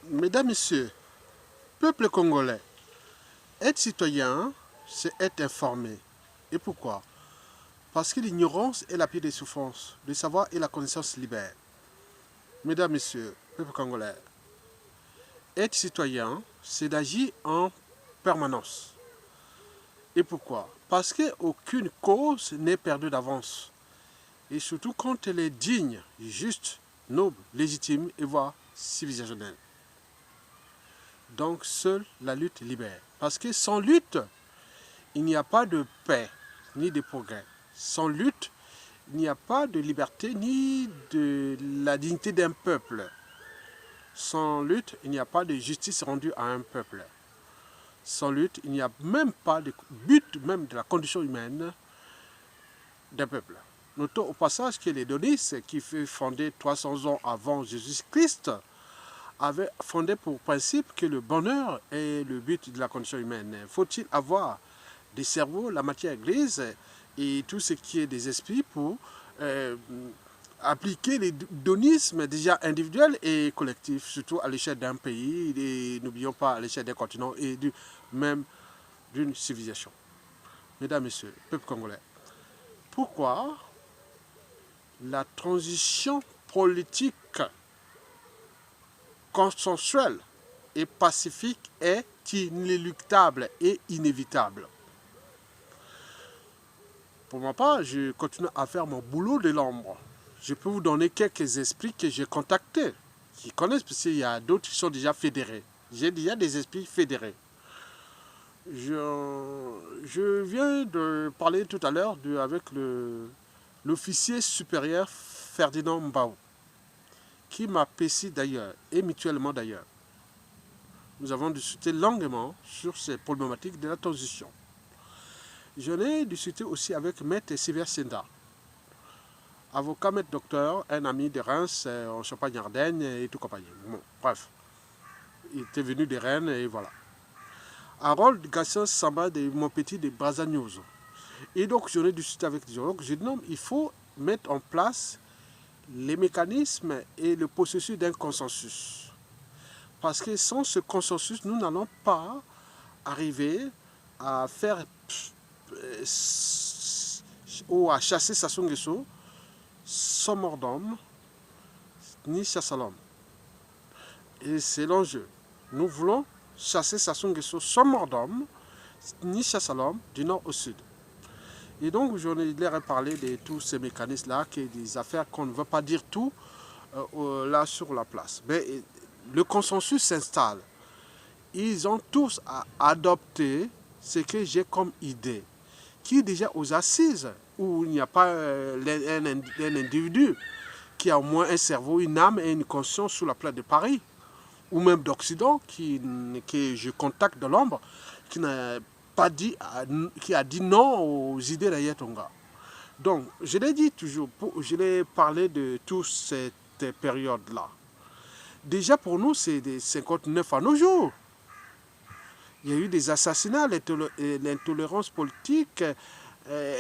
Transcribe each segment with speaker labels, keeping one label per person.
Speaker 1: Mesdames, Messieurs, peuple congolais, être citoyen, c'est être informé. Et pourquoi? Parce que l'ignorance est la pire des souffrances, le savoir et la connaissance libèrent. Mesdames, Messieurs, peuple congolais, être citoyen, c'est d'agir en permanence. Et pourquoi? Parce qu'aucune cause n'est perdue d'avance. Et surtout quand elle est digne, juste, noble, légitime et voire civilisationnelle. Donc seule la lutte libère. Parce que sans lutte, il n'y a pas de paix ni de progrès. Sans lutte, il n'y a pas de liberté ni de la dignité d'un peuple. Sans lutte, il n'y a pas de justice rendue à un peuple. Sans lutte, il n'y a même pas de but même de la condition humaine d'un peuple. Notons au passage que les Donis, qui fut fondé 300 ans avant Jésus-Christ, avait fondé pour principe que le bonheur est le but de la condition humaine. Faut-il avoir des cerveaux, la matière grise et tout ce qui est des esprits pour appliquer les donismes déjà individuels et collectifs, surtout à l'échelle d'un pays, et n'oublions pas à l'échelle d'un continent et même d'une civilisation. Mesdames, Messieurs, peuple congolais, pourquoi la transition politique consensuelle et pacifique est inéluctable et inévitable? Pour ma part, je continue à faire mon boulot de l'ombre. Je peux vous donner quelques esprits que j'ai contactés, qui connaissent, parce qu'il y a d'autres qui sont déjà fédérés. J'ai déjà des esprits fédérés. Je viens de parler tout à l'heure avec l'officier supérieur Ferdinand Mbao, qui m'apprécie d'ailleurs, et mutuellement d'ailleurs. Nous avons discuté longuement sur ces problématiques de la transition. J'en ai discuté aussi avec Maître Sylvain Senda, avocat, maître docteur, un ami de Reims, en Champagne-Ardenne et tout compagnie. Bon, bref, il était venu de Rennes et voilà. Harold Gasson Samba de Montpetit de Brazza-News. Et donc, j'en ai discuté avec les gens. J'ai dit non, il faut mettre en place les mécanismes et le processus d'un consensus. Parce que sans ce consensus, nous n'allons pas arriver à faire ou à chasser Sassou Nguesso sans mort d'homme ni chasse à l'homme. Et c'est l'enjeu. Nous voulons chasser Sassou Nguesso sans mort d'homme ni chasse à l'homme du nord au sud. Et donc, je leur ai parlé de tous ces mécanismes-là, qui sont des affaires qu'on ne veut pas dire tout là sur la place. Mais le consensus s'installe. Ils ont tous adopté ce que j'ai comme idée, qui est déjà aux assises, où il n'y a pas un individu qui a au moins un cerveau, une âme et une conscience sur la place de Paris, ou même d'Occident, que je contacte de l'ombre, qui n'a pas dit, qui a dit non aux idées d'Ayatonga. Donc, je l'ai dit toujours, je l'ai parlé de toute cette période-là. Déjà pour nous, c'est des 59 à nos jours. Il y a eu des assassinats, l'intolérance politique,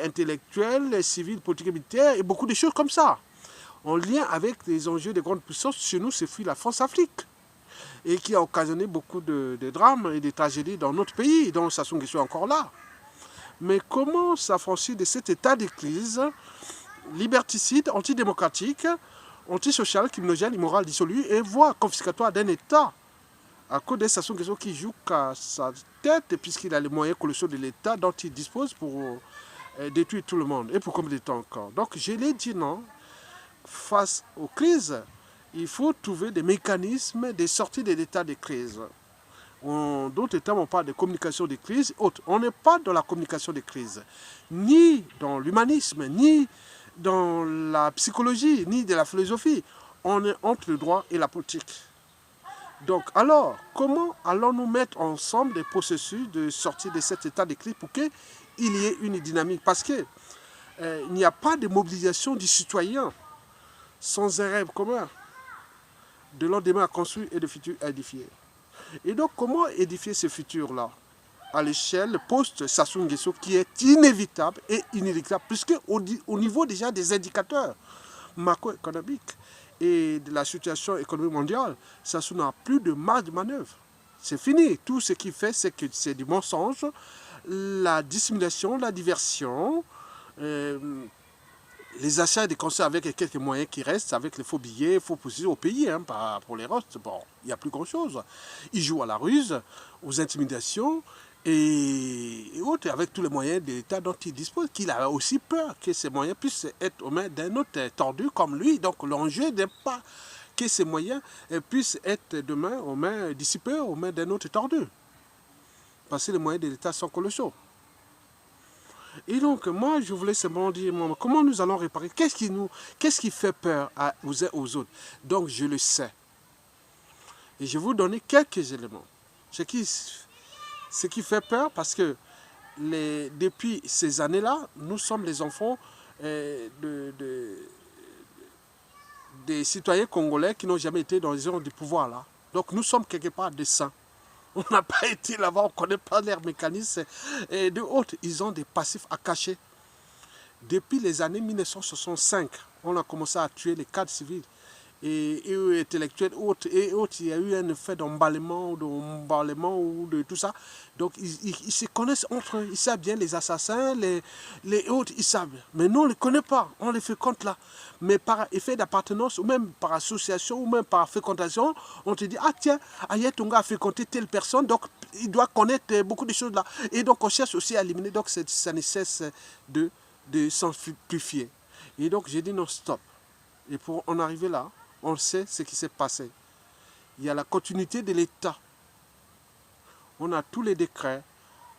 Speaker 1: intellectuelle, civile, politique et militaire, et beaucoup de choses comme ça. En lien avec les enjeux des grandes puissances, chez nous, c'est la France-Afrique. Et qui a occasionné beaucoup de drames et de tragédies dans notre pays, dont Sassou Nguesso est encore là. Mais comment s'affranchir de cet état de crise liberticide, antidémocratique, antisocial, criminogène, immoral, dissolu, et voire confiscatoire d'un État à cause de Sassou Nguesso qui joue qu'à sa tête, puisqu'il a les moyens colossaux de l'État dont il dispose pour détruire tout le monde, et pour combien de temps encore. Donc je l'ai dit non, face aux crises, il faut trouver des mécanismes de sortie de l'état de crise. En d'autres termes, on parle de communication de crise. On n'est pas dans la communication de crise, ni dans l'humanisme, ni dans la psychologie, ni de la philosophie. On est entre le droit et la politique. Donc, alors, comment allons-nous mettre ensemble des processus de sortie de cet état de crise pour qu'il y ait une dynamique? Parce qu'il n'y a pas de mobilisation du citoyen sans un rêve commun de lendemain à construire et de futur à édifier. Et donc, comment édifier ce futur-là à l'échelle post-Sassou Nguesso qui est inévitable et inéluctable, puisque au niveau déjà des indicateurs macroéconomiques, et de la situation économique mondiale, Sassou n'a plus de marge de manœuvre. C'est fini. Tout ce qu'il fait, c'est que c'est du mensonge, la dissimulation, la diversion, les achats et des concerts avec quelques moyens qui restent, avec les faux billets, faux positions au pays, hein, pas pour les rostes. Bon, il n'y a plus grand-chose. Il joue à la ruse, aux intimidations et autres, avec tous les moyens de l'État dont il dispose, qu'il a aussi peur que ces moyens puissent être aux mains d'un autre tordu comme lui. Donc l'enjeu n'est pas que ces moyens puissent être demain aux mains, d'ici peu, aux mains d'un autre tordu. Parce que les moyens de l'État sont colossaux. Et donc, moi, je voulais simplement dire, comment nous allons réparer? Qu'est-ce qui fait peur aux uns aux autres? Donc, je le sais. Et je vais vous donner quelques éléments. Ce qui fait peur, parce que depuis ces années-là, nous sommes les enfants des citoyens congolais qui n'ont jamais été dans les zones du pouvoir là. Donc, nous sommes quelque part des saints. On n'a pas été là-bas, on ne connaît pas leurs mécanismes. Et de autres, ils ont des passifs à cacher. Depuis les années 1965, on a commencé à tuer les cadres civils et intellectuels autres. Et autres, il y a eu un effet d'emballement ou de tout ça. Donc, ils se connaissent entre eux. Ils savent bien les assassins, les autres, ils savent. Mais nous, on ne les connaît pas. On les fréquente là. Mais par effet d'appartenance, ou même par association, ou même par fréquentation, on te dit, ah tiens, Aya Tonga a fréquenté telle personne, donc il doit connaître beaucoup de choses là. Et donc, on cherche aussi à éliminer. Donc, ça ne cesse de s'amplifier. Et donc, j'ai dit non, stop. Et pour en arriver là, on sait ce qui s'est passé. Il y a la continuité de l'État. On a tous les décrets,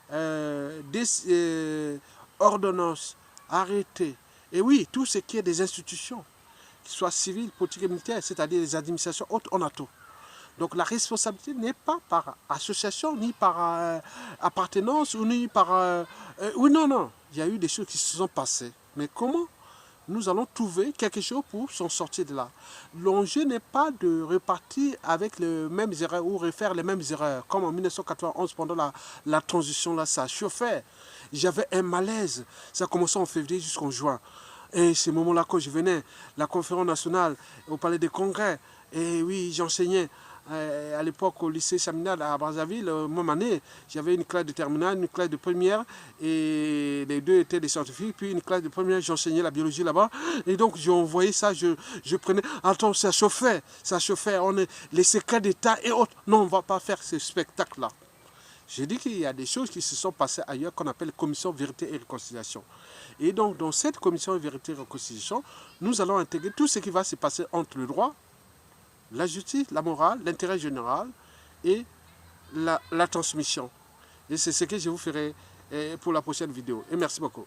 Speaker 1: des ordonnances, arrêtés. Et oui, tout ce qui est des institutions, qu'ils soient civiles, politiques et militaires, c'est-à-dire les administrations hautes, on a tout. Donc la responsabilité n'est pas par association, ni par appartenance, ou ni par... oui, non, non. Il y a eu des choses qui se sont passées. Mais comment nous allons trouver quelque chose pour s'en sortir de là? L'enjeu n'est pas de repartir avec les mêmes erreurs ou refaire les mêmes erreurs. Comme en 1991, pendant la transition, là, ça chauffait. J'avais un malaise. Ça a commencé en février jusqu'en juin. Et ces moments-là, quand je venais, la conférence nationale, au palais des congrès, et oui, j'enseignais. À l'époque au lycée Chaminade à Brazzaville, même année, j'avais une classe de terminale, une classe de première, et les deux étaient des scientifiques, puis une classe de première, j'enseignais la biologie là-bas, et donc j'envoyais ça, je prenais, attends, ça chauffait, on est les secrets d'État et autres, non, on ne va pas faire ce spectacle-là. J'ai dit qu'il y a des choses qui se sont passées ailleurs qu'on appelle commission vérité et réconciliation. Et donc, dans cette commission vérité et réconciliation, nous allons intégrer tout ce qui va se passer entre le droit, la justice, la morale, l'intérêt général et la transmission. Et c'est ce que je vous ferai pour la prochaine vidéo. Et merci beaucoup.